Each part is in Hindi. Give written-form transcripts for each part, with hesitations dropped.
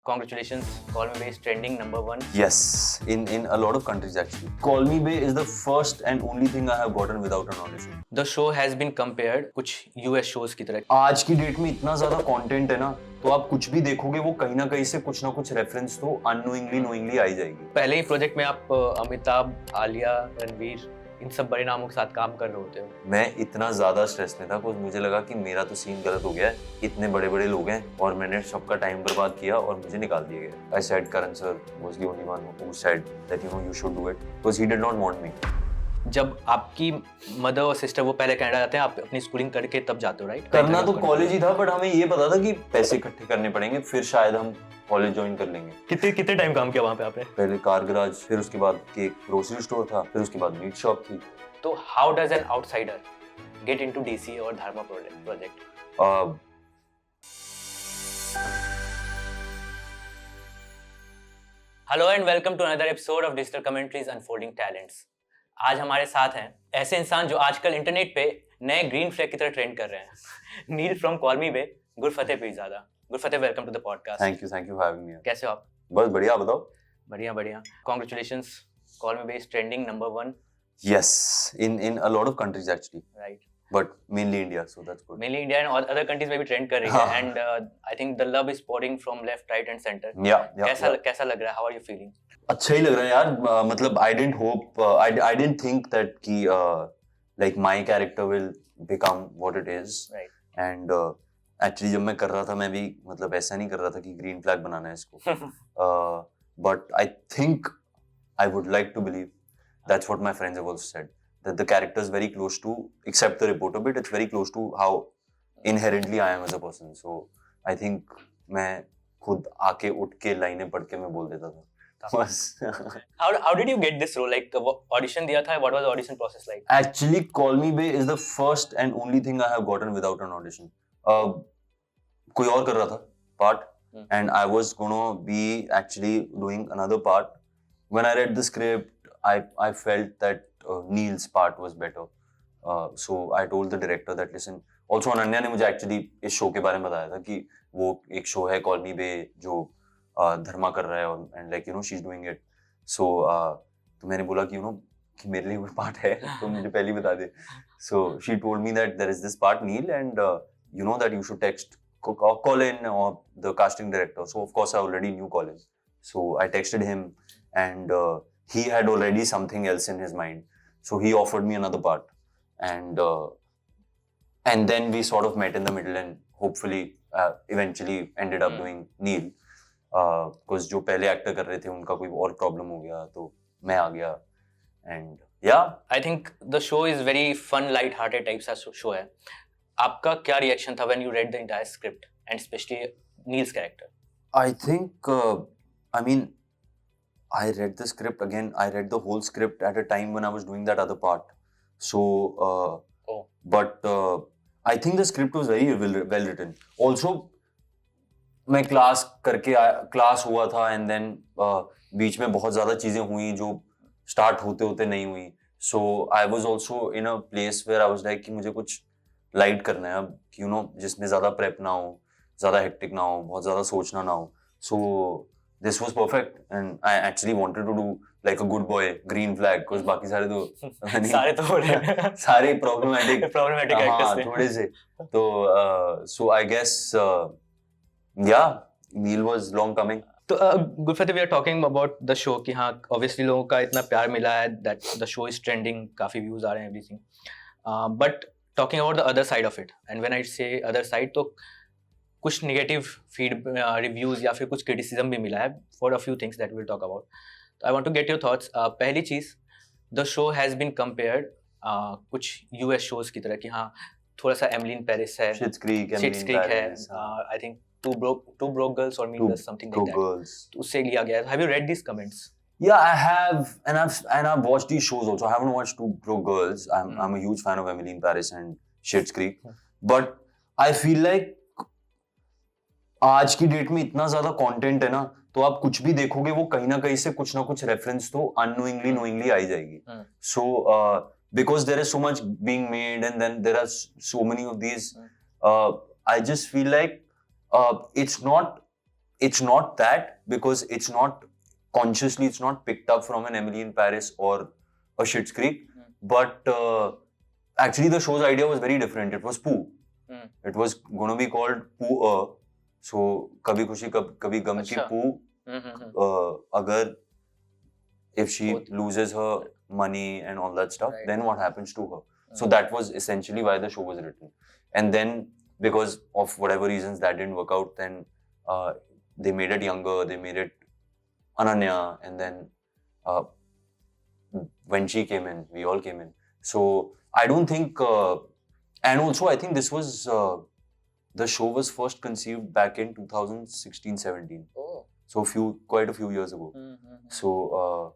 Congratulations, Call Me Bay is trending #1. Yes, in a lot of countries actually. Call Me Bay is the first and only thing I have gotten without an audition. The show has been compared कुछ US shows की तरह. आज की डेट में इतना ज्यादा कंटेंट है ना, तो आप कुछ भी देखोगे वो कहीं ना कहीं से कुछ ना कुछ रेफरेंस तो अननोइंगली नोइंगली आ ही जाएगी. पहले ही प्रोजेक्ट में आप अमिताभ, आलिया, रणवीर इन सब बड़े नामों के साथ काम कर रहे होते हो. मैं इतना ज्यादा स्ट्रेस में था क्योंकि मुझे लगा कि मेरा तो सीन गलत हो गया है, इतने बड़े बड़े लोग हैं और मैंने सबका टाइम बर्बाद किया और मुझे निकाल दिया गया. आई said Karan sir was the only one who said that you should do it because he did not want me. जब आपकी मदर और सिस्टर वो पहले कनाडा जाते हैं, आप अपनी स्कूलिंग करके तब जाते हो, राइट? करना तो कॉलेज ही था, बट हमें ये पता था कि पैसे इकट्ठे करने पड़ेंगे, फिर शायद हम कॉलेज ज्वाइन कर लेंगे. कितने टाइम काम किया वहाँ पे आपने? पहले कार गैराज, फिर उसके बाद एक ग्रोसरी स्टोर था, फिर उसके बाद मीट शॉप थी. तो how does an outsider get into DC और Dharma project? Hello and welcome to another episode of digital commentaries unfolding talents. आज हमारे साथ हैं ऐसे इंसान जो आजकल इंटरनेट पे नए ग्रीन फ्लैग की तरह ट्रेंड कर रहे हैं. Neel from call me bae, Gurfateh Pirzada. Gurfateh, welcome to the podcast. Thank you for having me. कैसे हो आप? बस बढ़िया, बताओ. बढ़िया. Congratulations, Call Me Bay is trending #1. Yes, in a lot of countries actually, Right. but mainly India, so that's good. Mainly India and other countries में भी ट्रेंड कर रही है. And I think the love is pouring from left, right and center. Yeah. कैसा लग रहा है? How are you feeling? अच्छा ही लग रहा है यार. मतलब I didn't hope, I didn't think that कि like my character will become what it is. Right. And actually जब मैं कर रहा था, मैं भी मतलब ऐसा नहीं कर रहा था कि green flag बनाना है इसको. But I think I would like to believe that's what my friends have also said, that the character is very close to, except the report of it, it's very close to how inherently I am as a person. So I think मैं खुद आके उठ के लाइनें पढ़ के मैं बोल देता था बस. How did you get this role? Like audition दिया था? What was the audition process like? Actually, Call Me Bay is the first and only thing I have gotten without an audition. कोई और कर रहा था part, and I was gonna be actually doing another part. When I read the script, I felt that Neil's part was better. So I told the director that listen. Also Ananya ने मुझे actually इस show के बारे में बताया था कि वो एक show है Call Me Bay जो धर्मा कर रहा है और and like you know she's doing it. So तो मैंने बोला कि you know कि मेरे लिए कोई part है तो मुझे पहले ही बता दे. So she told me that there is this part Neil and you know that you should text Colin or the casting director. So of course I already knew Colin. So I texted him and he had already something else in his mind, so he offered me another part, and then we sort of met in the middle and hopefully eventually ended up doing Neil, because जो पहले एक्टर कर रहे थे उनका कोई और प्रॉब्लम हो गया तो मैं आ गया. and yeah, I think the show is very fun, light-hearted type सा show है. आपका क्या रिएक्शन था when you read the entire script and especially Neil's character? I think I mean I read the script again. I read the whole script at a time when I was doing that other part. So, but I think the script was very well written. Also, मैं क्लास हुआ था and then बीच में बहुत ज़्यादा चीज़ें हुई जो start होते नहीं हुई. So I was also in a place where I was like कि मुझे कुछ light करना है अब, you know, जिसमें ज़्यादा prep ना हो, ज़्यादा hectic ना हो, बहुत ज़्यादा सोचना ना हो. So this was perfect and I actually wanted to do like a good boy, green flag, because बाकी सारे तो सारे problematic characters थे. थोड़े से तो so I guess yeah, Neil was long coming. तो Gurfateh, we are talking about the show कि हाँ obviously लोगों का इतना प्यार मिला है that the show is trending, काफी views आ रहे हैं everything, but talking about the other side of it, and when I say other side तो कुछ नेगेटिव रिव्यूज या फिर कुछ क्रिटिसिज्म भी मिला है for a few things that will talk about. तो I want to get your thoughts. पहली चीज, the show has been compared कुछ यूएस शोज की तरह कि हाँ थोड़ा सा एमिली पेरिस है, Schitt's Creek है, I think two broke girls और मीन समथिंग लाइक दैट, तो उससे लिया गया है. Have you read these comments? Yeah, I have, and I've watched these shows also. I haven't watched Two Broke Girls. I'm a huge fan of Emily in Paris and Schitt's Creek, but I feel like आज की डेट में इतना ज्यादा कंटेंट है ना, तो आप कुछ भी देखोगे वो कहीं ना कहीं से कुछ ना कुछ रेफरेंस तो अननोइंगली नोइंगली आ ही जाएगी. So because there is so much being made and then there are so many of these, I just feel like it's not it's not that, because it's not consciously, it's not picked up from an Emily in Paris or a Schitt's Creek, but actually the show's idea was very different. It was Pooh. It was going to be called Pooh. So Kabhi Khushi Kabhi Gum ki Pooh. Agar if she loses her money and all that stuff, then what happens to her? So that was essentially why the show was written. And then because of whatever reasons that didn't work out, then they made it younger, they made it Ananya, and then when she came in, we all came in. So I don't think, and also I think this was, the show was first conceived back in 2016-17. Oh. So quite a few years ago. So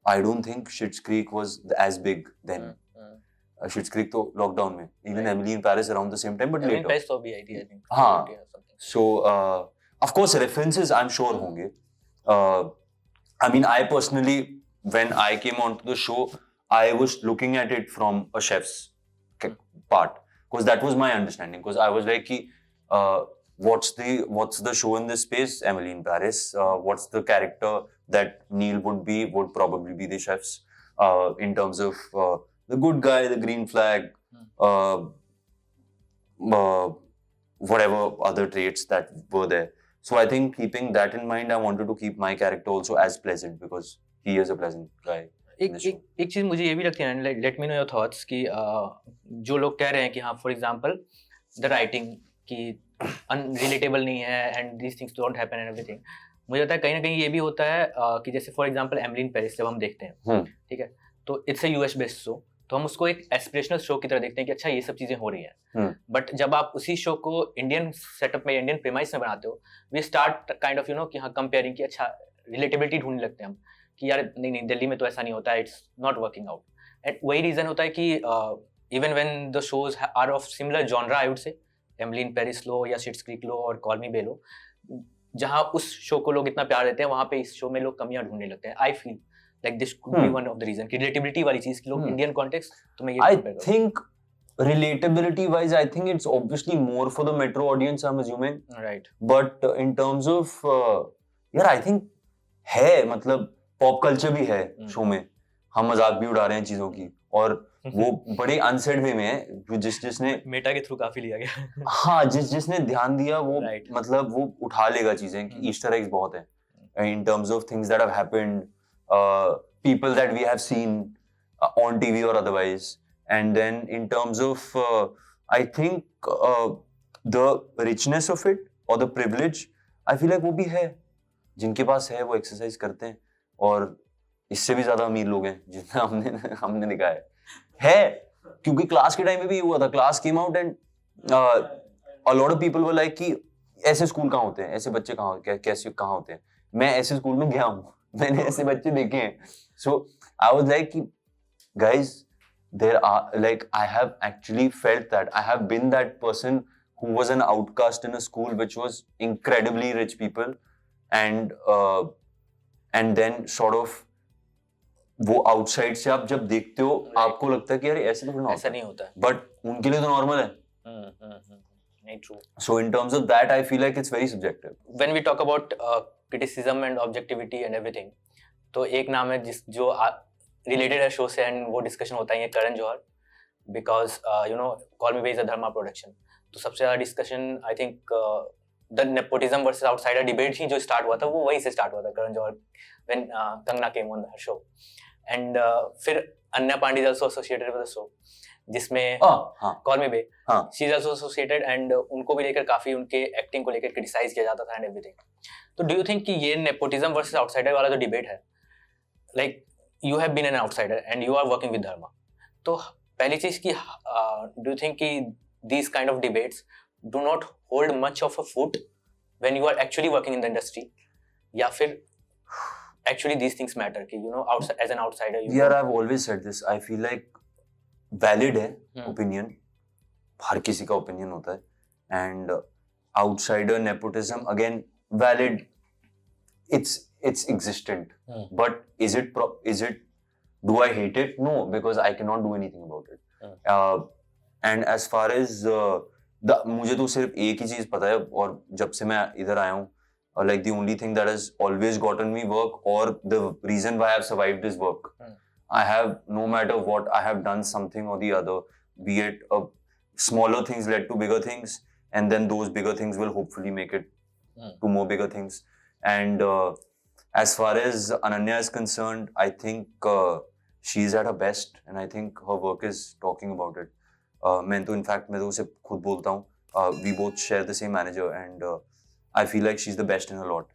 I don't think Schitt's Creek was as big then. Schitt's Creek to lockdown mein. Even Emily in Paris around the same time, but later. Emily in Paris to bhi I think. हाँ. So of course references I'm sure होंगे. I mean, I personally, when I came onto the show, I was looking at it from a chef's part, because that was my understanding. Because I was like, what's the show in this space? Emily in Paris. What's the character that Neil would probably be the chefs in terms of the good guy, the green flag, whatever other traits that were there. So I think keeping that in mind, I wanted to keep my character also as pleasant, because he is a pleasant guy. एक चीज मुझे ये भी लगती है, let me know your thoughts कि जो लोग कह रहे हैं कि हाँ फॉर एग्जांपल द राइटिंग की अनरिलेटेबल नहीं है and these things don't happen and everything, मुझे लगता है कहीं ना कहीं ये भी होता है कि जैसे for example Emily in Paris जब हम देखते हैं, ठीक है, तो it's a US based show, तो हम उसको एक एस्पिरेशनल शो की तरह देखते हैं कि अच्छा ये सब चीजें हो रही हैं, बट जब आप उसी शो को इंडियन सेटअप में, इंडियन प्रीमाइस में बनाते हो, वी स्टार्ट काइंड ऑफ कि हाँ कंपेयरिंग कि अच्छा रिलेटेबिलिटी ढूंढने लगते हैं हम कि यार नहीं दिल्ली में तो ऐसा नहीं होता है, it's not working out. And वही रीजन होता है कि even when the shows are of similar genre, I would say Emily in Paris लो या शिट्स क्रीक लो और कॉल मी बे लो, जहाँ उस शो को लोग इतना प्यार देते हैं, वहाँ पे इस शो में लोग कमियां ढूंढने लगते हैं. I feel like this could be one of the reason कि relatability वाली चीज कि लोग Indian context तो मैं ये I think relatability wise I think it's obviously more for the metro audience, I'm assuming, right, but in terms of यार I think है, मतलब pop culture भी है शो में, हम मजाक भी उड़ा रहे हैं चीजों की, और वो बड़े अनसेड वे में है, जिसने मेटा के थ्रू काफी लिया गया. हाँ, जिसने ध्यान दिया वो मतलब वो उठा लेगा चीजें कि ईस्टर एग्स बहुत है in terms of things that have happened, people that we have seen on TV or otherwise, and then in terms of I think the richness of it or the privilege, I feel like वो भी है, जिनके पास है वो एक्सरसाइज करते हैं, और इससे भी ज्यादा अमीर लोग हैं जितना हमने देखा है, क्योंकि क्लास के टाइम में भी हुआ था. Class came out and a lot of people were like कि ऐसे स्कूल कहाँ होते हैं, ऐसे बच्चे कैसे कहाँ होते हैं. मैं ऐसे स्कूल में गया हूँ, मैंने ऐसे बच्चे देखे हैं. So I was like, guys, there are like I have actually felt that I have been that person who was an outcast in a school which was incredibly rich people, and then sort of वो आउटसाइड से आप जब देखते हो आपको लगता है कि यार ऐसे तो ऐसा नहीं होता है, बट उनके लिए तो नॉर्मल है. नहीं true. So in terms of that, I feel like it's very subjective. When we talk about criticism and objectivity and everything, तो एक नाम है जो रिलेटेड है शो से एंड वो डिस्कशन होता है, ये Karan Johar, because call me bae is a Dharma production. तो सबसे ज़्यादा discussion I think the nepotism versus outsider debate ही जो स्टार्ट हुआ था वो वहीं से स्टार्ट हुआ था, Karan Johar when Kangana came on the show. And फिर Ananya Panday is also associated with the show, जिसमें call me bae she is also associated, and उनको भी लेकर काफी उनके एक्टिंग को लेकर क्रिटिसाइज किया जाता था एंड एवरीथिंग. तो डू यू थिंक कि ये नेपोटिज्म वर्सेस आउटसाइडर वाला जो डिबेट है, like you have been an outsider and you are working with Dharma, तो पहली चीज की डू यू थिंक कि these kind of debates do not hold much of a foot when you are actually working in the industry, या फिर actually these things matter कि outside, as an outsider I've always said this, I feel like valid है opinion, हर किसी का opinion होता है, and outsider nepotism again valid, it's existent, but is it do I hate it? No, because I cannot do anything about it. And as far as मुझे तो सिर्फ एक ही चीज पता है, और जब से मैं इधर आया हूँ like the only thing that has always gotten me work, or the reason why I've survived is work. I have, no matter what, I have done something or the other, be it smaller things led to bigger things, and then those bigger things will hopefully make it to more bigger things. And as far as Ananya is concerned, I think she's at her best, and I think her work is talking about it. मैं तो उसे खुद बोलता हूँ, we both share the same manager, and I feel like she's the best in a lot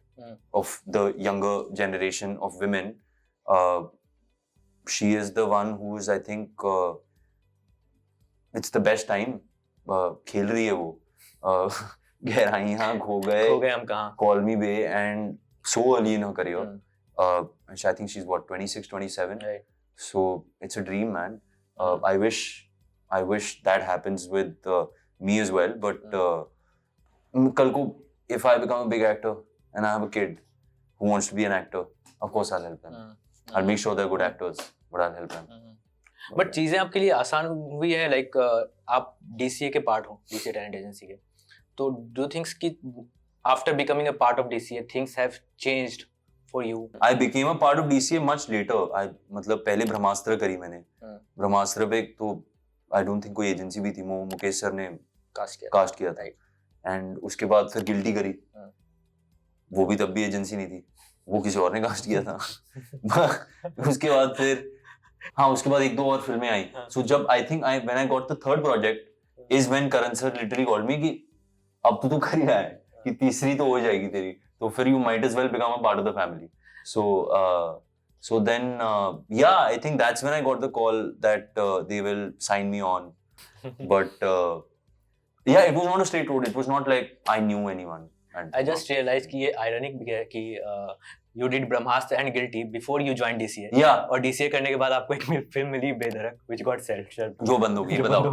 of the younger generation of women. She is the one who is, I think, it's the best time. खेल रही है वो, गहराइयाँ खो गए हम कहाँ, Call Me Bay, and so early in her career. I think she's what, 26, 27. Right. So it's a dream, man. I wish that happens with me as well. But kal ko, if I become a big actor and I have a kid who wants to be an actor, of course I'll help them. I'll make sure they're good actors, but I'll help them. But चीजें आपके लिए आसान हुई है, लाइक आप DCA के पार्ट हो, DCA टैलेंट एजेंसी के, तो डू थिंक्स कि after becoming a part of DCA things have changed for you? I became a part of DCA much later. मतलब पहले ब्रह्मास्त्र करी मैंने. ब्रह्मास्त्र पे तो I don't think कोई एजेंसी भी थी, मुकेश सर ने कास्ट किया था, एंड उसके बाद फिर गिल्टी करी. वो भी तब भी एजेंसी नहीं थी, वो किसी और ने कास्ट किया था. उसके बाद फिर उसके बाद 1-2 और फिल्में आई. सो जब when I got the third project is when Karan sir literally called me कि अब तो तू कर ही रहा है, कि तीसरी तो हो जाएगी तेरी, तो फिर you might as well become a part of the family. So then yeah, I think that's when I got the call that they will sign me on. But yeah, it was not a straight road. It was not like I knew anyone. And I just realized कि ये ironic भी है कि you did Brahmastra and Guilty before you joined DCA. Yeah. और DCA करने के बाद आपको एक फिल्म मिली बेधड़क, which got shelved. जो बंद हो गई, बताओ.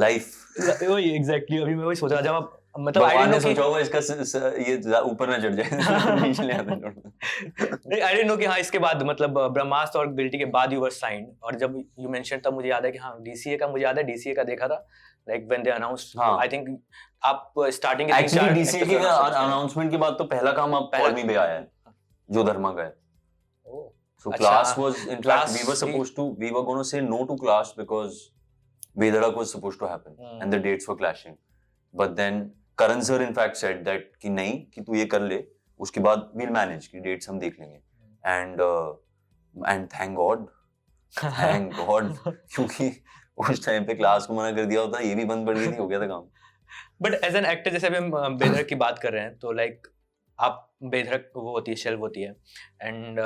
Life. वही exactly, अभी मैं वही सोच रहा जब आप मतलब भगवान ने सोचा होगा इसका ये ऊपर ना चढ़ जाए, नीचे ले आते हैं. नहीं, I didn't know कि हाँ इसके बाद मतलब ब्रह्मास्त्र और गिल्टी के बाद you were signed, और जब you mentioned तब मुझे याद है कि हाँ DCA का मुझे याद है, DCA का देखा था, like when they announced. I think आप starting के actually DCA के announcement के बाद तो पहला काम अब Call Me Bay आया है, जो धर्मा का है. So Class was, in fact, we were going to say no to Class because Bedhadak was supposed to happen and the dates were clashing. But then Karan sir in fact said that कि नहीं, कि तू ये कर ले, उसके बाद we'll manage, कि dates हम देख लेंगे. And thank God, क्योंकि उस टाइम पे Class को मना कर दिया होता, ये भी बंद पड़ गई थी, हो गया था काम. But as an actor, जैसे अभी हम बेधड़क की बात कर रहे हैं, तो like आप बेधड़क वो होती है, शेल्व होती है, एंड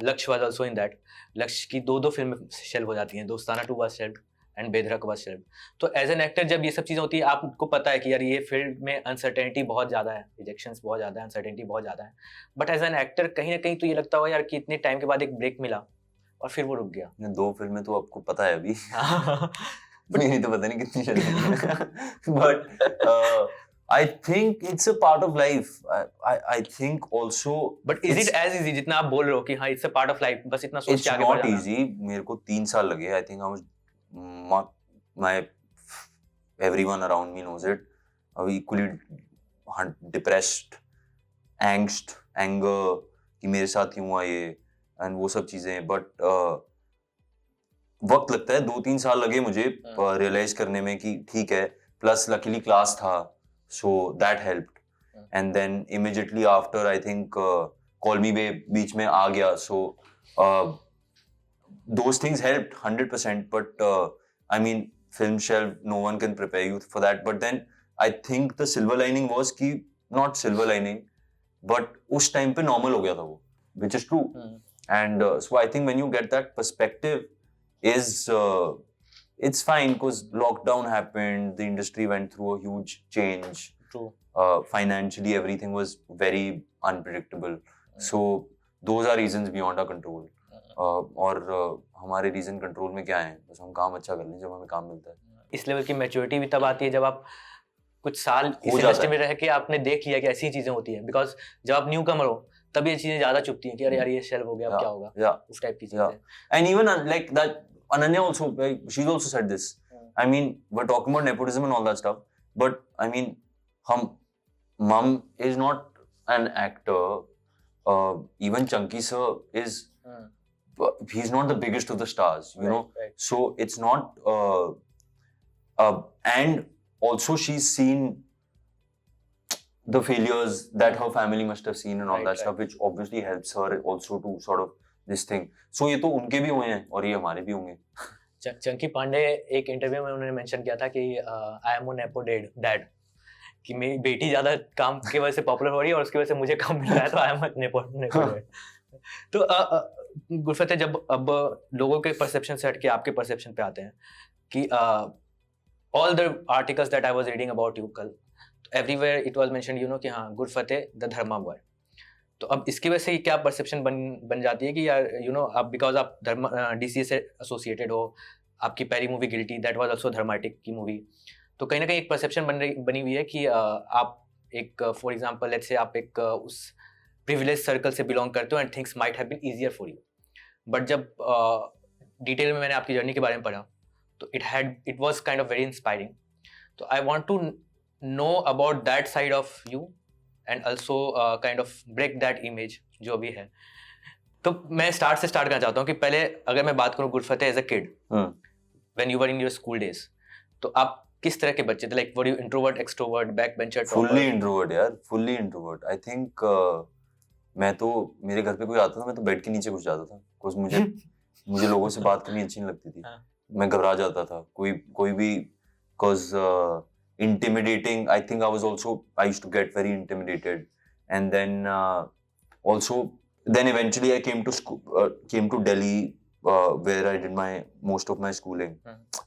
लक्ष्य वाज आल्सो इन दैट. लक्ष्य की 2 फिल्में शेल्व हो जाती हैं, दोस्ताना 2 वाज शेल्व एंड बेधड़क वाज शेल्व. तो एज एन एक्टर जब ये सब चीज़ें होती है, आपको पता है कि यार ये फील्ड में अनसर्टेनिटी बहुत ज़्यादा है, रिजेक्शंस बहुत ज़्यादा है, अनसर्टेनिटी बहुत ज़्यादा है, बट एज एन एक्टर कहीं ना कहीं तो ये लगता होगा यार कि इतने टाइम के बाद एक ब्रेक मिला और फिर वो रुक गया. 2 फिल्में तो आपको पता है अभी. मेरी तो पता नहीं कितनी चल रही है. But I think it's a part of life. I think also. But is it as easy जितना आप बोल रहे हो कि हाँ it's a part of life, बस इतना सोच के आगे बढ़ जाना? It's not easy. मेरे को 3 साल लगे. I think I was everyone around me knows it. Equally depressed, angst, anger कि मेरे साथ क्यों हुआ ये, and वो सब चीजें. But वक्त लगता है, 2-3 साल लगे मुझे रियलाइज करने में कि ठीक है. प्लस लकीली क्लास था, so that helped. And then immediately after I think Call Me Bay बीच में आ गया, so those things helped 100%. But I mean film shelf, no one can prepare you for that. But then I think the silver lining was कि not silver lining, but उस time पे normal हो गया था वो, which is true. And so I think when you get that perspective is it's fine, because lockdown happened, the industry went through a huge change. True. Financially everything was very unpredictable. So those are reasons beyond our control. और हमारे रीजन कंट्रोल में क्या है, बस हम काम अच्छा कर लें जब हमें काम मिलता है. इस लेवल की मैच्योरिटी भी तब आती है जब आप कुछ साल इस इंडस्ट्री में रह के आपने देख लिया कि ऐसी चीजें होती हैं. बिकॉज जब आप न्यू कमर हो तब ये चीजें ज्यादा चुभती हैं कि अरे यार ये शेल्व हो गया, अब क्या होगा, उस टाइप की चीजें. And even like that Ananya also, she's also said this. I mean, we're talking about nepotism and all that stuff. but I mean, mum is not an actor. Even Chunky sir is. He's not the biggest of the stars, you know. Right. So it's not. And also she's seen the failures that her family must have seen and all that stuff, which obviously helps her also to sort of this thing. So ये तो उनके भी हुए हैं और ये हमारे भी होंगे. चंकी पांडे एक इंटरव्यू में उन्होंने मेंशन किया था कि आई एम नेपो डैड, कि मेरी बेटी ज्यादा काम की वजह से पॉपुलर हो रही है और उसकी वजह से मुझे कम मिल रहा है, तो आई एम नेपो डैड. तो गुरफत, जब अब लोगों के परसेप्शन से हटके आपके परसेप्शन पे आते हैं कि all the articles that I was reading about you कल, everywhere it was mentioned, you know, कि हाँ गुरफत द धर्मा बॉय. तो अब इसकी वजह से क्या परसेप्शन बन जाती है कि यार, यू नो, आप बिकॉज आप डीसीए से एसोसिएटेड हो, आपकी पहली movie guilty that was also Dharmatic की मूवी, तो कहीं ना कहीं एक परसेप्शन बनी हुई है कि आप एक, फॉर एग्जांपल लेट्स से आप एक उस प्रिविलेज सर्कल से बिलोंग करते हो and things might have been easier for you. But जब डिटेल में मैंने आपकी जर्नी के बारे में पढ़ा तो it was kind of very inspiring. तो I want to know about that side of you and also kind of break that image जो भी है. तो मैं स्टार्ट करना चाहता हूँ कि पहले अगर मैं बात करूँ Gurfateh as a kid, when you were in your school days, तो आप किस तरह के बच्चे थे? Like were you introvert, extrovert, back bencher, fully introvert यार, फुल्ली इंट्रोवर्ट. आई थिंक मैं तो, मेरे घर पे कोई आता था मैं तो बेड के नीचे घुस जाता था, बिकॉज मुझे लोगों से बात करनी अच्छी नहीं लगती थी. मैं घबरा जाता था कोई भी, because intimidating. I think I used to get very intimidated, and then eventually I came to Delhi, where I did most of my schooling.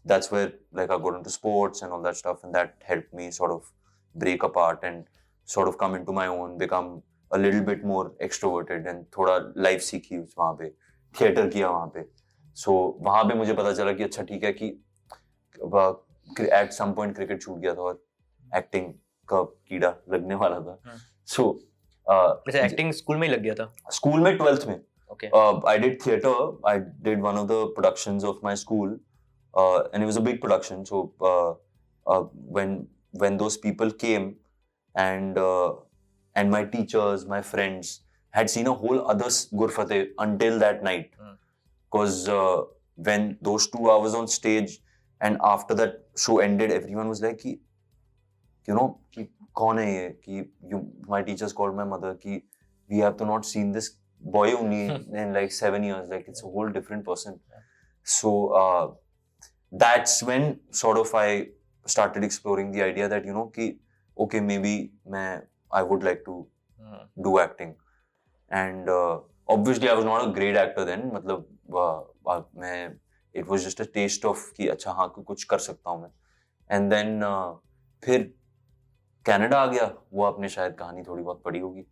That's where like I got into sports and all that stuff, and that helped me sort of break apart and sort of come into my own, become a little bit more extroverted, and थोड़ा life सीखी वहाँ पे, theater किया वहाँ पे. So वहाँ पे मुझे पता चला कि अच्छा ठीक है कि at some point cricket छूट गया था और acting का कीड़ा लगने वाला था. So वैसे एक्टिंग स्कूल में ही लग गया था? स्कूल में 12th में. Okay. I did theater. I did one of the productions of my school, and it was a big production. So when those people came, and my teachers, my friends had seen a whole other Gurfateh until that night, because when those 2 hours on stage and after that show ended, everyone was like, you know, कि कौन है ये, कि my teachers called my mother कि we have to not seen this boy only in like 7 years, like it's a whole different person. So that's when sort of I started exploring the idea that, you know, कि okay, maybe I would like to do acting. And obviously I was not a great actor then, मतलब it was just a taste of कि अच्छा हाँ कुछ कर सकता हूँ मैं. And then फिर कनाडा आ गया. वो आपने शायद कहानी थोड़ी बहुत पढ़ी होगी.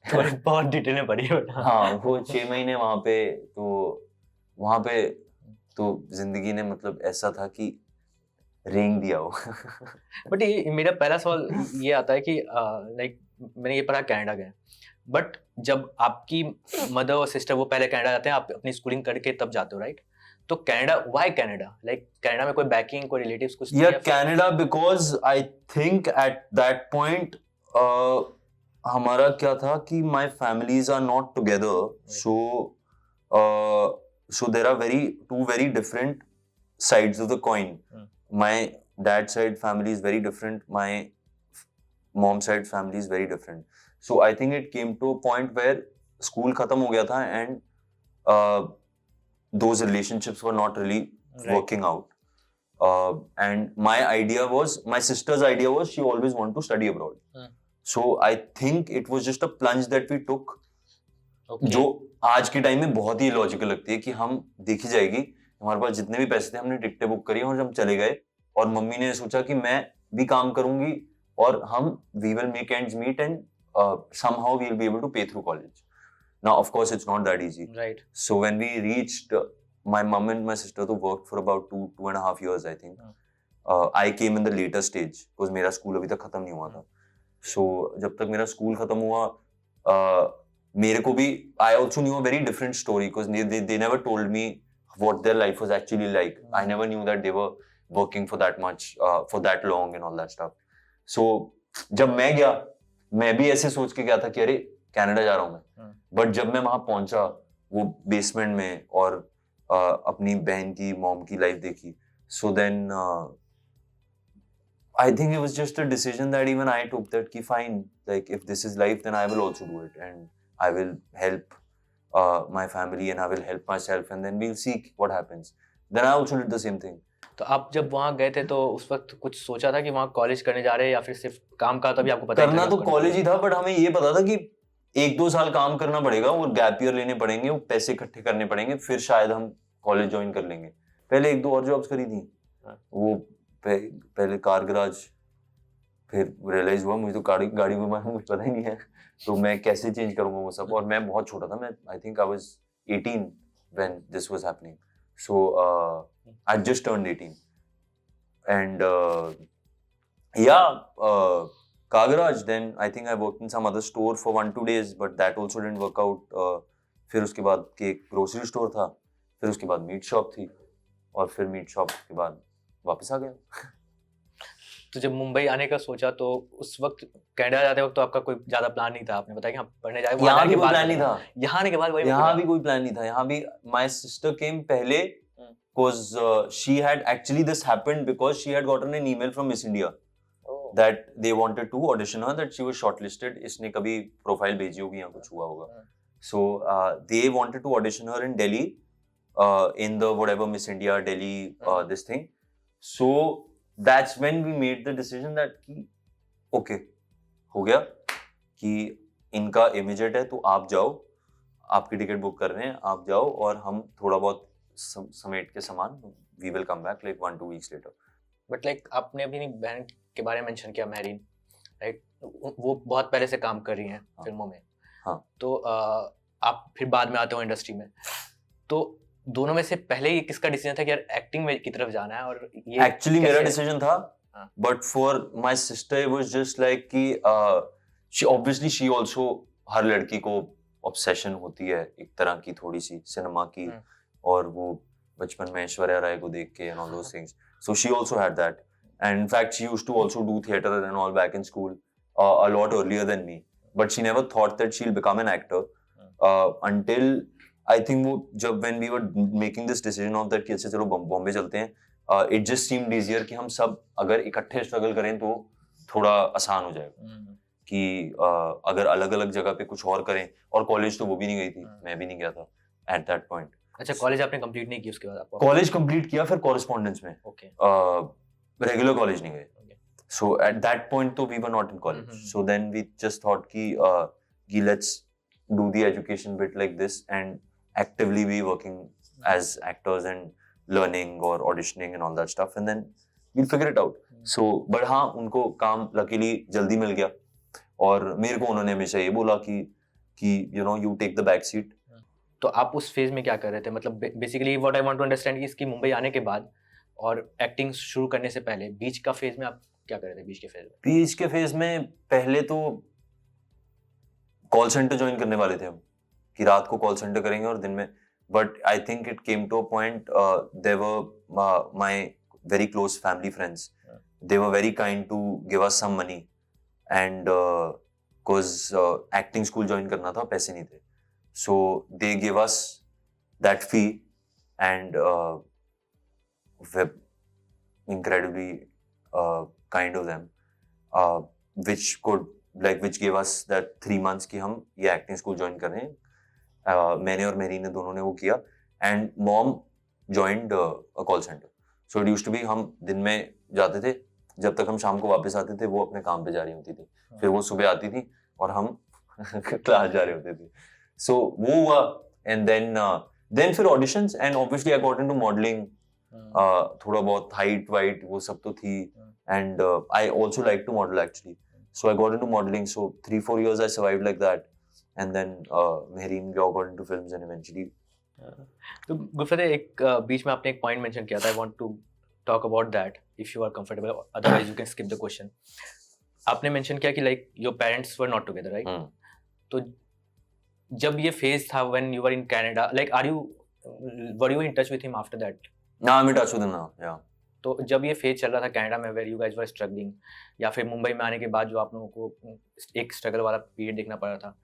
बहुत डिटेल में पढ़ी है. हाँ, वो 6 महीने वहाँ पे तो जिंदगी ने मतलब ऐसा था कि रेंग दिया हो. बट ये मेरा पहला सवाल ये आता है कि लाइक मैंने ये पढ़ा कनाडा गए, बट जब आपकी मदर और सिस्टर वो पहले कनाडा जाते हैं, आप अपनी स्कूलिंग करके तब जाते हो, राइट? तो Canada, why Canada? Like Canada में कोई बैकिंग, कोई रिलेटिव्स कुछ? या Canada because I think at that point हमारा क्या था कि my families are not together, so there are two very different sides of the coin. My dad's side family is very different, my mom's side family is very different. So I think it came to a point where school khatam ho gaya tha, and those relationships were not really working out. And my sister's idea was she always wanted to study abroad. So I think it was just a plunge that we took. जो आज के टाइम में बहुत ही लॉजिकल लगती है कि हम देखी जाएगी, हमारे पास जितने भी पैसे थे हमने टिकटें बुक करी और हम चले गए, और मम्मी ने सोचा कि मैं भी काम करूंगी और हम we will make ends meet and somehow we'll be able to pay through college. Now of course it's not that easy. Right. So when we reached, my mom and my sister तो worked for about 2.5 years I think. I came in the later stage because मेरा स्कूल अभी तक खत्म नहीं हुआ था. So जब तक मेरा स्कूल खत्म हुआ, मेरे को भी I also knew a very different story because they never told me what their life was actually like. I never knew that they were working for that much, for that long and all that stuff. So जब मैं गया, मैं भी ऐसे सोच के गया था कि अरे कनाडा जा रहा हूँ मैं, बट जब मैं वहां पहुंचा वो बेसमेंट में और अपनी बहन की मॉम की लाइफ देखी, so then I think it was just a decision that even I took, that ki fine, like if this is life then I will also do it and I will help my family and I will help myself and then we'll see what happens. Then I also did the same thing. तो आप जब वहाँ गए थे तो उस वक्त कुछ सोचा था कि वहाँ कॉलेज करने जा रहे हैं या फिर सिर्फ काम का, तभी आपको पता करना तो कॉलेज ही था, बट हमें ये पता था कि 1-2 साल काम करना पड़ेगा और गैप ईयर लेने पड़ेंगे, वो पैसे इकट्ठे करने पड़ेंगे, फिर शायद हम कॉलेज ज्वाइन कर लेंगे. पहले 1-2 और जॉब्स करी थी, वो पहले कार गैराज, फिर रियलाइज हुआ मुझे तो गाड़ी के बारे में मुझे पता ही नहीं है, तो मैं कैसे चेंज करूंगा वो सब. और मैं बहुत छोटा था, मैं I think I was 18 when this was happening, so I just turned 18 and car garage. Then I think I worked in some other store for 1-2 days, but that also didn't work out. फिर उसके बाद एक ग्रोसरी स्टोर था, फिर उसके बाद मीट शॉप थी, और फिर मीट शॉप के बाद वापस आ गया. तो जब मुंबई आने का सोचा तो उस वक्त कनाडा जाते वक्त तो आपका कोई ज्यादा प्लान नहीं था, आपने बताया कि हम पढ़ने जाए. यहाँ भी कोई प्लान नहीं था, यहाँ आने के बाद यहाँ भी कोई प्लान नहीं था. यहाँ भी my sister came पहले, because she had actually this happened because she had gotten an email from Miss India that they wanted to audition her, that she was shortlisted. इसने कभी प्रोफाइल भेजी होगी या कुछ हुआ होगा. So they wanted to audition her in Delhi, in the whatever Miss India Delhi this thing. So that's when we made the decision that कि okay हो गया कि इनका इमीडिएट है, तो आप जाओ, आपकी टिकट बुक कर रहे हैं, आप जाओ और हम थोड़ा बहुत समेट के सामान, we will come back like 1-2 weeks later. But like आपने अपनी बहन के बारे में मेंशन किया, महरीन, राइट, वो बहुत पहले से काम कर रही हैं फिल्मों में. हाँ. तो आप फिर बाद में आते हो इंडस्ट्री में, तो दोनों में से पहले ही किसका डिसीजन था कि यार एक्टिंग में की तरफ जाना है? और ये एक्चुअली मेरा डिसीजन था, but for my sister it was just like कि शी ऑब्वियसली शी आल्सो, हर लड़की को ऑब्सेशन होती है एक तरह की थोड़ी सी सिनेमा की, और वो बचपन में ऐश्वर्या राय को देख के and all those things. So she also had that, and in fact she used to also do theater and all back in school, a lot earlier than me, but she never thought that she'll become an actor until I think वो जब when we were making this decision of that कि अच्छा चलो बॉम्बे चलते हैं, it just seemed easier कि हम सब अगर इकट्ठे स्ट्रगल करें तो थोड़ा आसान हो जाएगा, कि अगर अलग अलग जगह पे कुछ और करें. और कॉलेज तो वो भी नहीं गई थी, मैं भी नहीं गया था at that point. अच्छा, कॉलेज आपने कंप्लीट नहीं किया उसके बाद? आपको कॉलेज कंप्लीट किया, फिर कॉरेस्पॉन्डेंस में. ओके. रेगुलर कॉलेज नहीं गए. सो एट दैट पॉइंट तो we were not in college, so then we just thought कि let's do the education bit like this and actively be working as actors and learning और auditioning and all that stuff, and then we'll figure it out. So but हाँ, उनको काम लकीली जल्दी मिल गया, और मेरे को उन्होंने हमेशा ये बोला कि you know you take the back seat. तो आप उस फेज में क्या कर रहे थे? मतलब basically what I want to understand इसकी मुंबई आने के बाद और एक्टिंग शुरू करने से पहले बीच का फेज में आप क्या कर रहे थे? बीच के फेज में पहले तो कॉल सेंटर ज्वाइन करने वाले थे हम, कि रात को कॉल सेंटर करेंगे और दिन में. But I think it came to a point, there were my very close family friends, they were very kind to give us some money, and because acting school join करना था, पैसे नहीं थे. So they gave us that fee, and incredibly kind of them, which gave us that 3 months कि हम ये acting school join कर रहे हैं. मैंने और मेरी ने दोनों ने वो किया, and mom joined a call center. So it used to be हम दिन में जाते थे, जब तक हम शाम को वापस आते थे वो अपने काम पे जा रही होती थी, फिर वो सुबह आती थी और हम क्लास जा रहे होते थे. So वो हुआ, and then फिर auditions, and obviously I got into modeling. थोड़ा बहुत height वाइट वो सब तो थी, and I also like to model actually. So I got into modeling. So 3-4 years I survived like that, and then Mehreen got into films and eventually. तो गुफरत एक बीच में आपने एक पॉइंट मेंशन किया था, I want to talk about that if you are comfortable, otherwise you can skip the question. आपने मेंशन किया कि like your parents were not together, right? तो जब ये फेज था when you were in Canada, like were you in touch with him after that? No, I'm in touch with him now. Yeah. तो जब ये फेज चल रहा था कनाडा में where you guys were struggling, या फिर मुंबई में आने के बाद जो आप लोगों को एक स्ट्रगल वाला पीरियड देखना पड़ा था,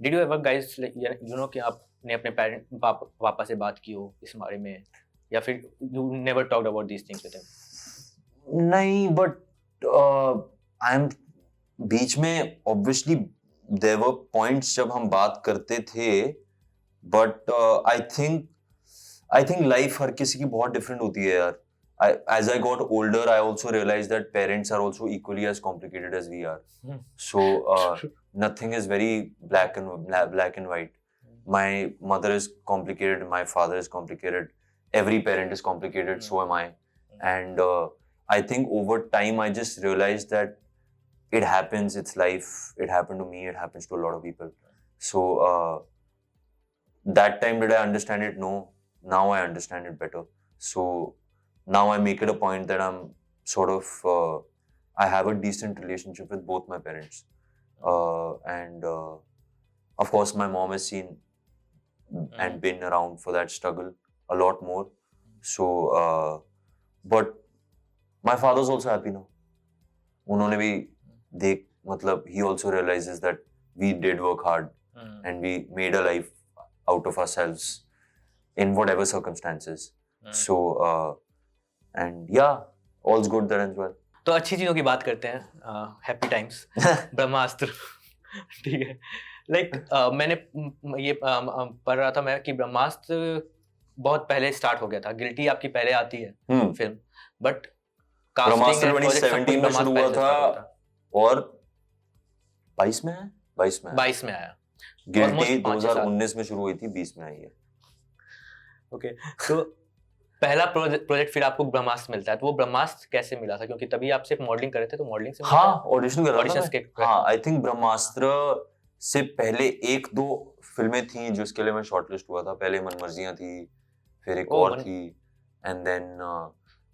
did you ever guys you know कि आपने अपने पापा से बात की हो इस बारे में, या फिर you never talked about these things with him? नहीं, बट आई एम बीच में ऑब्वियसली देयर वर पॉइंट्स जब हम बात करते थे, बट आई थिंक लाइफ हर किसी की बहुत डिफरेंट होती है यार. As I got older, I also realized that parents are also equally as complicated as we are. So nothing is very black and white. My mother is complicated, my father is complicated, every parent is complicated, so am I. And I think over time I just realized that it happens, it's life, it happened to me, it happens to a lot of people. So that time did I understand it? No. Now I understand it better. So now I make it a point that I'm sort of I have a decent relationship with both my parents, and of course my mom has seen and been around for that struggle a lot more. So but my father's also happy now. उन्होंने भी देख, मतलब he also realizes that we did work hard and we made a life out of ourselves in whatever circumstances. So and yeah, all's good there as well. तो अच्छी चीज़ों की बात करते हैं, हैप्पी टाइम्स, ब्रह्मास्त्र. ठीक है, लाइक मैंने ये पढ़ रहा था मैं कि ब्रह्मास्त्र बहुत पहले स्टार्ट हो गया था. गिल्टी आपकी पहले आती है फिल्म, बट ब्रह्मास्त्र 2017 में शुरू हुआ था और 22 में है, 22 में आया. गिल्टी 2019 में शुरू हुई थी, 20 में आई है. ओके, तो पहला प्रोजेक्ट फिर आपको ब्रह्मास्त्र मिलता है, तो वो ब्रह्मास्त्र कैसे मिला था? क्योंकि तभी आप सिर्फ मॉडलिंग कर रहे थे, तो मॉडलिंग से हाँ, ऑडिशन कर रहा था मैं. हाँ, आई थिंक ब्रह्मास्त्र से पहले 1-2 फिल्में थी जिसके लिए मैं शॉर्टलिस्ट हुआ था. पहले मनमर्जियां थी, फिर एक और थी, and then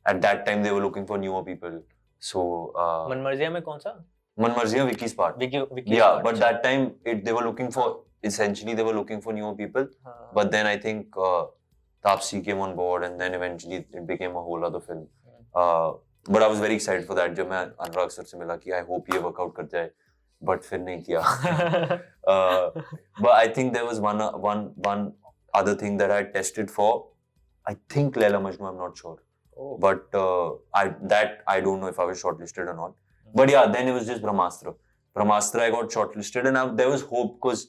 at that time they were looking for newer people. So Manmarziyaan में कौन सा? Manmarziyaan विकी's part. Yeah, but that time they were looking for, essentially they were looking for newer people. But then I think Taapsee came on board, and then eventually it became a whole other film. But I was very excited for that. जब मैं अनुराग सर से मिला कि I hope ये workout कर जाए, but फिर नहीं किया. But I think there was one other thing that I tested for. I think Laila Majnu, I'm not sure. But I don't know if I was shortlisted or not. But yeah, then it was just Brahmastra. I got shortlisted, and there was hope because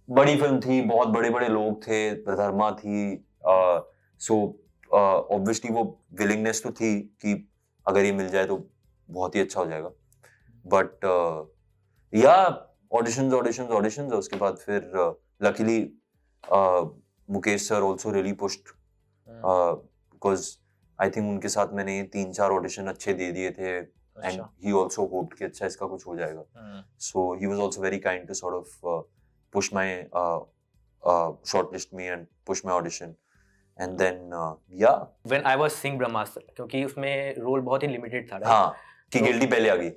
बड़ी फिल्म थी, बहुत बड़े लोग थे, प्रधर्मा थी. So obviously वो willingness तो थी कि अगर ये मिल जाए तो बहुत ही अच्छा हो जाएगा. But yeah, auditions, और उसके बाद फिर luckily Mukesh sir also really pushed, because I think उनके साथ मैंने 3-4 ऑडिशन अच्छे दे दिए थे. And he also hoped कि अच्छा इसका कुछ हो जाएगा. So he was also very kind to sort of push my shortlist me and push my audition. And then yeah. When I was seeing Brahmastra, क्योंकि उसमें रोल बहुत ही लिमिटेड था. हाँ, कि गिल्टी पहले आ गई.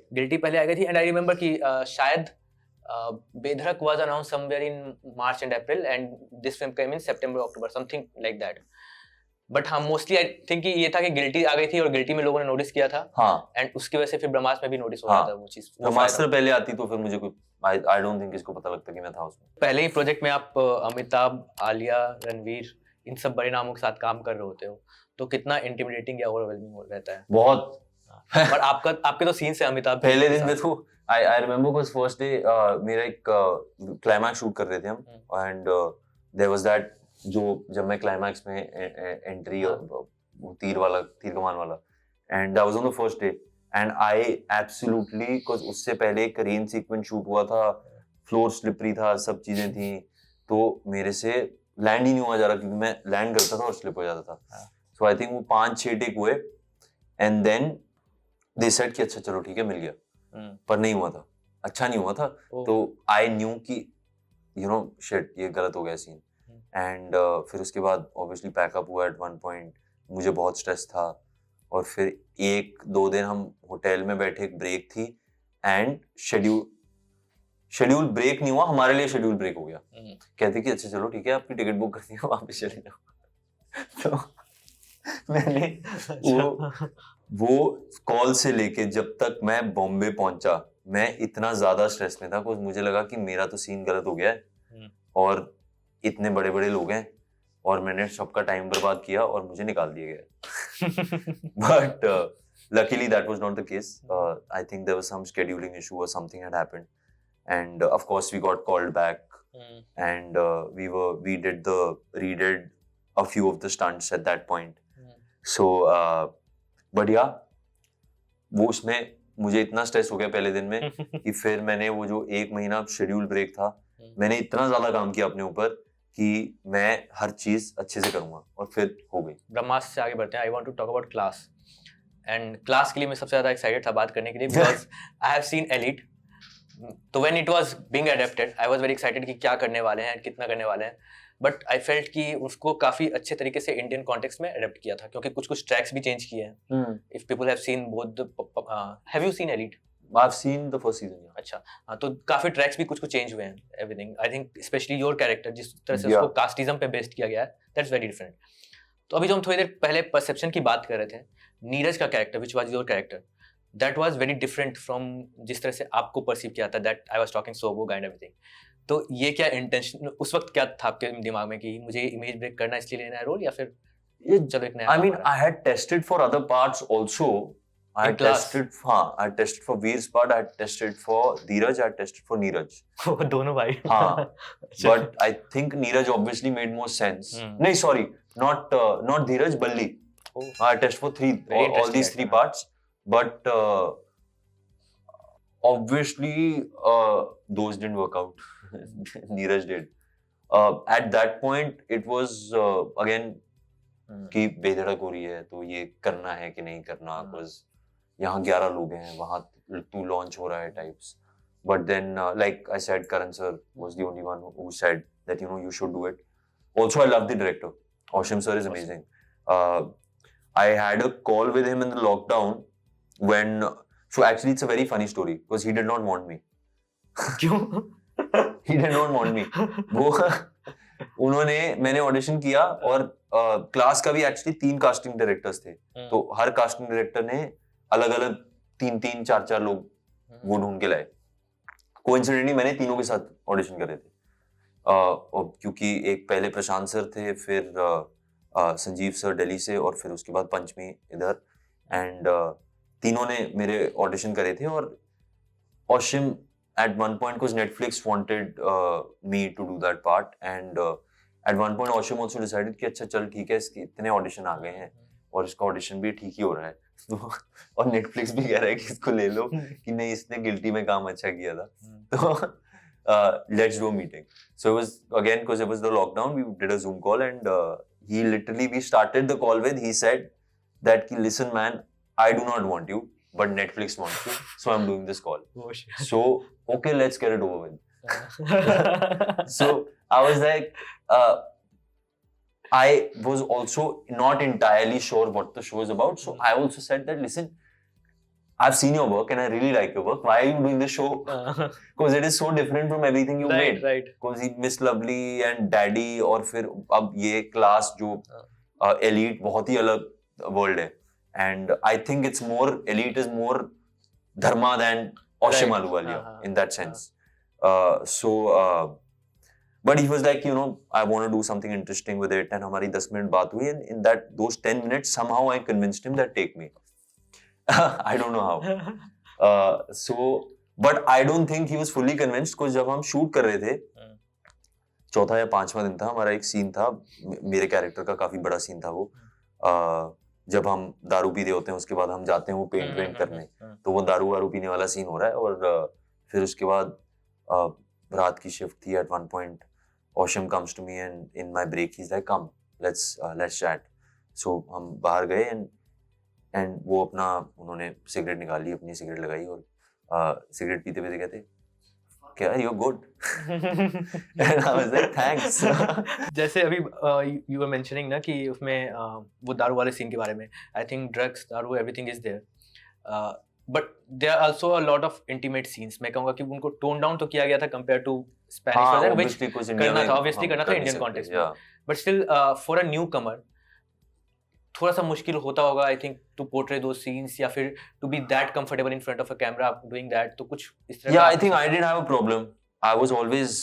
थी. And I remember कि शायद बेधड़क was announced somewhere in March and April, and this film came in September, October, something like that. But हाँ, मोस्टली आई थिंक ये था कि गिल्टी आ गई थी और गिल्टी में लोगों ने नोटिस किया था. हाँ, एंड उसकी वजह से फिर ब्रह्मास्त्र में भी नोटिस हो रहा था वो चीज. ब्रह्मास्त्र पहले आती तो फिर मुझे कोई आई डोंट थिंक इसको पता लगता कि मैं था उसमें. पहले ही प्रोजेक्ट में आप अमिताभ, आलिया, रणवीर, इन सब बड़े नामों के साथ काम कर रहे होते हो, तो कितना इंटिमिडेटिंग या ओवरवेलमिंग रहता है? बहुत. और आपके तो सीन से अमिताभ पहले दिन में तो I remember because first day मेरा एक क्लाइमैक्स शूट कर रहे थे हम, एंड देयर वाज दैट जो जब मैं क्लाइमैक्स में एंट्री तीर कमान वाला, and that was on the first day, and I absolutely, because उससे पहले एक रेन सीक्वेंस शूट हुआ था, फ्लोर स्लिपरी था, सब चीजें थी, तो मेरे से लैंड ही नहीं हुआ जा रहा क्योंकि मैं लैंड करता था और स्लिप हो जाता था. सो आई थिंक वो 5-6 टेक हुए, एंड देन दे सेड कि अच्छा चलो ठीक है मिल गया. पर नहीं हुआ था, अच्छा नहीं हुआ था. तो आई न्यू कि यू नो शिट, ये गलत हो गया सीन. एंड फिर उसके बाद ऑब्वियसली पैकअप हुआ एट वन पॉइंट. मुझे बहुत स्ट्रेस था, और फिर 1-2 दिन हम होटल में बैठे, एक ब्रेक थी, एंड शेड्यूल ब्रेक नहीं हुआ, हमारे लिए शेड्यूल ब्रेक हो गया. कहते कि अच्छा चलो ठीक है आपकी टिकट बुक कर दी है, वापस चले जाओ. तो मैंने वो वो कॉल से लेके जब तक मैं बॉम्बे पहुंचा, मैं इतना ज्यादा स्ट्रेस में था, क्योंकि मुझे लगा कि मेरा तो सीन गलत हो गया है और इतने बड़े बड़े लोग हैं और मैंने सबका टाइम बर्बाद किया और मुझे निकाल दिया गया. But luckily that was not the case. I think there was some scheduling issue or something had happened, and of course we got called back, and we redid a few of the stunts at that point. So but yeah, वो उसमें मुझे इतना स्ट्रेस हो गया पहले दिन में कि फिर मैंने वो जो 1 महीना शेड्यूल ब्रेक था, मैंने इतना ज्यादा काम किया अपने ऊपर कि मैं हर चीज अच्छे से करूंगा और फिर हो गई. ब्रह्मास्त्र से आगे बढ़ते हैं. I want to talk about class, and class के लिए मैं सबसे ज्यादा एक्साइटेड था बात करने के लिए, because I have seen Elite. तो when it was being adapted I was very excited कि क्या करने वाले हैं, कितना करने वाले हैं. बट आई फेल्ट कि उसको काफी अच्छे तरीके से इंडियन कॉन्टेक्स्ट में अडैप्ट किया था, क्योंकि कुछ ट्रैक्स भी चेंज किए हैं. If people have seen both, have you seen elite? I've seen the first season. Yeah. अच्छा, हाँ, तो काफी ट्रैक्स भी कुछ चेंज हुए हैं. Everything, I think specially your character जिस तरह से उसको कास्टिज्म पे बेस्ड किया गया है, दैट्स वेरी डिफरेंट. तो अभी जो हम थोड़ी देर पहले परसेप्शन की बात कर रहे थे, नीरज का character which was your character, that was very different from जिस तरह से आपको परसीव किया था, that I was talking so guide everything. तो ये क्या इंटेंशन उस वक्त क्या था आपके दिमाग में कि मुझे इमेज ब्रेक करना इसलिए लेना है रोल, या फिर चलो एक नया? I mean, I had tested for other parts also. I had tested for Veer's part, I had tested for Dheeraj, I had tested for Neeraj. दोनों भाई. हाँ, but I think Neeraj obviously made more sense. No, sorry, not Dheeraj, Balli. I tested for all these three parts, but obviously those didn't work out. Neeraj did. At that point, it was again कि बेधड़क हो रही है तो ये करना है कि नहीं करना, बिकॉज यहाँ 11 लोग हैं, वहाँ तू लॉन्च हो रहा है types. But then like I said, Karan sir was the only one who said that you should do it. Also, I love the director. Oshim sir is amazing. I had a call with him in the lockdown when, so actually it's a very funny story because he did not want me. क्यों? He did not want me. मैंने ऑडिशन किया और क्लास का भी एक्चुअली 3 कास्टिंग डायरेक्टर्स थे, तो हर कास्टिंग डायरेक्टर ने अलग अलग 3 4 लोग वो ढूंढ के लाए. कोइंसिडेंटली मैंने तीनों के साथ ऑडिशन करे थे, और क्योंकि एक पहले प्रशांत सर थे, फिर संजीव सर दिल्ली से, और फिर उसके बाद पंचमी इधर, एंड तीनों ने मेरे ऑडिशन करे थे. और Oshim at one point, because Netflix wanted me to do that part, and at one point Oshim also decided कि अच्छा चल ठीक है, इसके इतने ऑडिशन आ गए हैं और इसका ऑडिशन भी ठीक ही हो रहा है, तो और Netflix भी कह रहा है कि इसको ले लो कि नहीं इसने गिल्टी में काम अच्छा किया था, तो let's do a meeting. So it was again because it was the lockdown, we did a Zoom call, and he literally, we started the call with, he said that कि listen man, I do not want you, but Netflix wants you, so I'm doing this call. Oh, shit. So okay, let's get it over with. So I was like, I was also not entirely sure what the show is about, so I also said that listen, I've seen your work and I really like your work. Why are you doing this show? Because it is so different from everything you made. Right. Because Miss Lovely and Daddy, और फिर अब ये क्लास जो elite, बहुत ही अलग world है. And I think it's more, elite is more dharma than Oshim Ahluwalia in that sense. But he was like, I want to do something interesting with it, and हमारी 10 मिनट बात हुई, and in those 10 minutes somehow I convinced him that take me. I don't know how. But I don't think he was fully convinced, because जब हम शूट कर रहे थे, चौथा या 5वां दिन था, हमारा एक सीन था, मेरे कैरेक्टर का काफी बड़ा सीन था वो, जब हम दारू पीते होते हैं, उसके बाद हम जाते हैं वो पेंट करने, तो वो दारू वारू पीने वाला सीन हो रहा है, और फिर उसके बाद रात की शिफ्ट थी. At one point Oshim comes to me and in my break he's like, come, let's chat. So हम बाहर गए, and वो अपना, उन्होंने सिगरेट निकाली, अपनी सिगरेट लगाई, और सिगरेट पीते पीते कहते, क्या you're good. And I was like, thanks. जैसे अभी you were mentioning ना कि उसमें वो दारू वाले सीन के बारे में, I think drugs, दारू, everything is there, but there are also a lot of intimate scenes. मैं कहूँगा कि उनको टोन डाउन तो किया गया था compared to Spanish version, which करना था, obviously करना था Indian context में, but still for a newcomer, थोड़ा सा मुश्किल होता होगा आई थिंक टू पोर्ट्रे दो सीन्स या फिर to be that comfortable in front of a camera doing that, तो कुछ इस तरह Yeah, का I आपके think साथ I था? did have a problem. I was always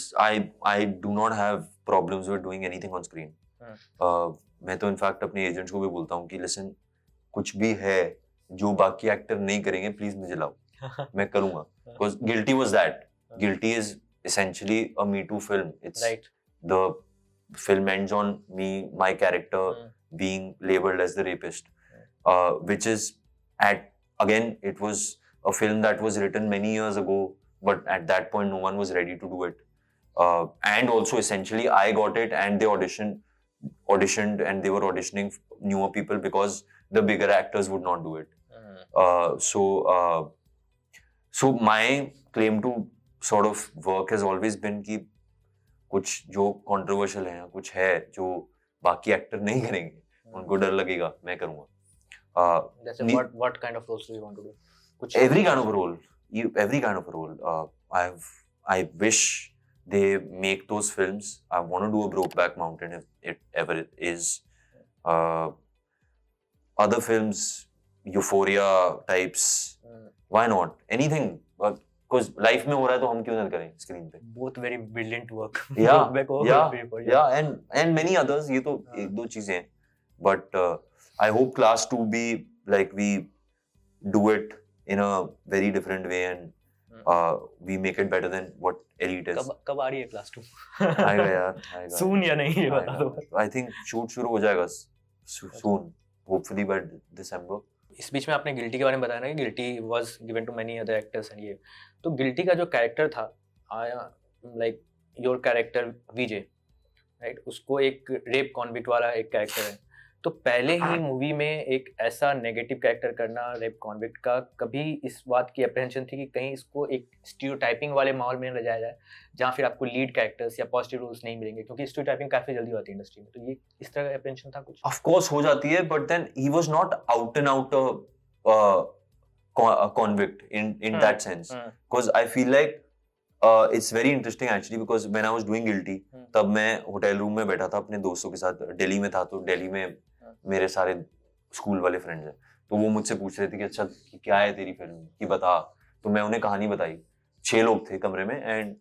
I do not have problems with doing anything on screen. मैं तो इनफैक्ट अपने एजेंट्स को भी बोलता हूँ कि लिसन, कुछ भी है जो बाकी एक्टर नहीं करेंगे प्लीज मुझे लाओ, मैं करूंगा. Because Guilty was that. Guilty is essentially a Me Too film. It's Right. the film ends on my character being labeled as the rapist, which is again, it was a film that was written many years ago, but at that point no one was ready to do it. And also essentially I got it and they auditioned and they were auditioning newer people because the bigger actors would not do it. So my claim to sort of work has always been कि कुछ जो controversial है, कुछ है जो बाकी एक्टर नहीं करेंगे, उनको डर लगेगा, मैं करूंगा. What kind of roles do you want to do? Every kind of a role. Every kind of a role. I wish they make those films. I want to do a Brokeback Mountain if it ever is. Other films, Euphoria types. Why not? Anything. Because life में हो रहा है तो हम क्यों ना करें screen पे? Both very brilliant work. Yeah, and many others. ये तो एक दो चीजें हैं. But I hope Class 2 be like we do it in a very different way and we make it better than what Elite is. कब आ रही है Class 2? आएगा यार, आएगा. Soon या नहीं ये बता दो. I think shoot शुरू हो जाएगा soon, hopefully by December. इस बीच में आपने गिल्टी के बारे में बताया ना कि Guilty was given to many other actors and ये, तो गिल्टी का जो कैरेक्टर था, like your character Vijay, right, उसको एक रेप कॉन्विक्ट वाला एक कैरेक्टर है, तो पहले ही मूवी में एक ऐसा नेगेटिव कैरेक्टर करना रेप कॉन्विक्ट का, कभी इस बात की अप्रहेंशन थी कि कहीं इसको एक स्टीरियोटाइपिंग वाले माहौल में न ले जाया जाए जहाँ फिर आपको लीड कैरेक्टर्स या पॉजिटिव रोल्स नहीं मिलेंगे, क्योंकि स्टीरियोटाइपिंग काफी जल्दी होती है इंडस्ट्री में, तो ये इस तरह का अप्रहेंशन था कुछ? Of course हो जाती है, but then he was not out and out a convict in that sense. Because I feel like it's very interesting actually, because when I was doing Guilty, तब मैं होटल रूम में बैठा था अपने दोस्तों के साथ, दिल्ली में था, तो दिल्ली में मेरे सारे स्कूल वाले फ्रेंड्स हैं, तो वो मुझसे पूछ रहे थे कि अच्छा क्या है तेरी फिल्म की, बता. तो मैं उन्हें कहानी बताई. 6 लोग थे कमरे में एंड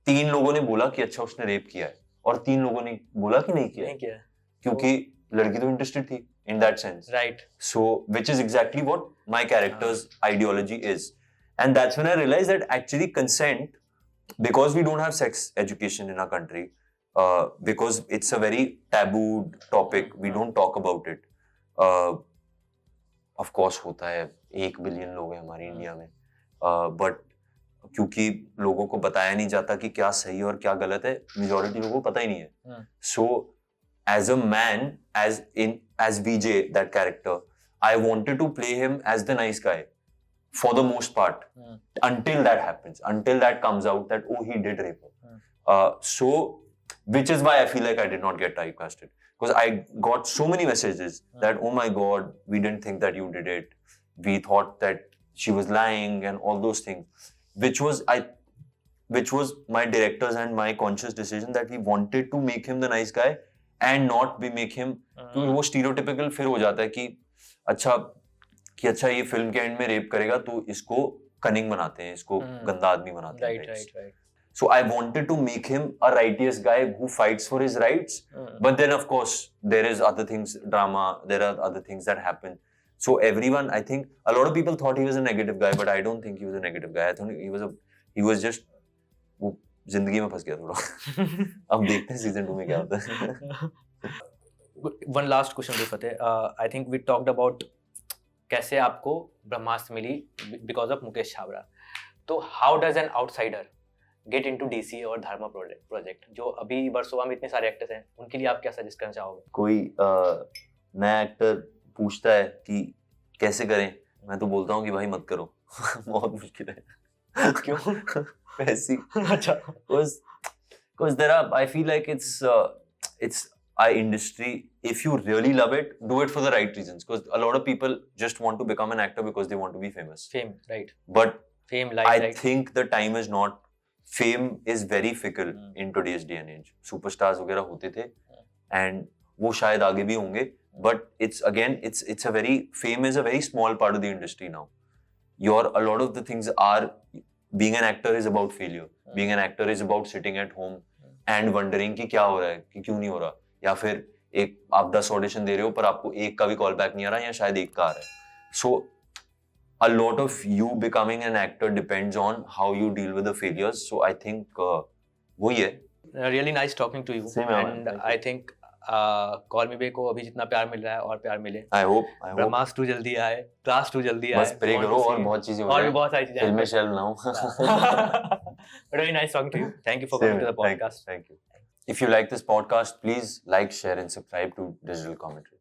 3 लोगों ने बोला कि अच्छा उसने रेप किया है, और 3 लोगों ने बोला कि नहीं किया है, क्योंकि लड़की तो इंटरेस्टेड थी in that sense. Right. So, which is exactly what my character's ideology is. And that's when I realized that actually consent, because we don't have sex education in our country, because it's a very taboo topic, we don't talk about it. Of course होता है, 1 बिलियन लोग हैं हमारी इंडिया में, but क्योंकि लोगों को बताया नहीं जाता कि क्या सही और क्या गलत है, मेजॉरिटी लोगों को पता ही नहीं है. So as a man, as VJ, that character, I wanted to play him as the nice guy for the most part, until that happens, until that comes out that oh, he did rape her. So which is why I feel like I did not get typecasted, because I got so many messages that oh my god, we didn't think that you did it, we thought that she was lying and all those things, which was my director's and my conscious decision that we wanted to make him the nice guy and not be make him, क्योंकि वो stereotypical फिर हो जाता है कि अच्छा ये फिल्म के एंड में रेप करेगा तो इसको कनिंग बनाते हैं, इसको गंदा आदमी बनाते हैं. Right. So I wanted to make him a righteous guy who fights for his rights, but then of course there is other things, drama, there are other things that happen. So everyone, I think a lot of people thought he was a negative guy, but I don't think he was a negative guy. I think he was just वो जिंदगी में फंस गया थोड़ा. अब देखते हैं सीजन 2 में क्या होता है. One last question to Fateh. I think we talked about कैसे आपको ब्रह्मास्त्र मिली because of मुकेश छाबड़ा. तो how does an outsider get into DC और धर्मा प्रोजेक्ट, जो अभी वर्सोवा में इतने सारे एक्टर्स हैं, उनके लिए आप क्या सजेस्ट करना चाहोगे? कोई नया एक्टर पूछता है कि कैसे करें, मैं तो बोलता हूँ कि भाई मत करो. बहुत मुश्किल है. क्यों? वैसी. अच्छा. Because there are, I feel like it's our industry. If you really love it, do it for the right reasons. Because a lot of people just want to become an actor because they want to be famous. Fame, right? But fame, I think the time is not. Fame is very fickle in today's day and age. Superstars वगैरह होते थे, and वो शायद आगे भी होंगे, but it's a very, fame is a very small part of the industry now. A lot of the things are, being an actor is about failure. Being an actor is about sitting at home and wondering कि क्या हो रहा है, कि क्यों नहीं हो रहा, या फिर एक आप 10 ऑडिशन दे रहे हो पर आपको एक का भी कॉल बैक नहीं आ रहा, या शायद एक का आ रहा है. So a lot of you becoming an actor depends on how you deal with the failures. So I think वही है. Really nice talking to you. Same here, man. And Thank you. I think Call Me Back को अभी जितना प्यार मिल रहा है और प्यार मिले. I hope. ब्रह्मास्त्र 2 जल्दी आए, क्लास 2 जल्दी आए. बस प्रे Want करो to और see बहुत चीजें हो और भी जाए. बहुत सारी चीजें. फिल्में शेल ना हो. Really nice talking to you. Thank you for coming to the podcast. Thank you. If you like this podcast, please like, share, and subscribe to Digital Commentary.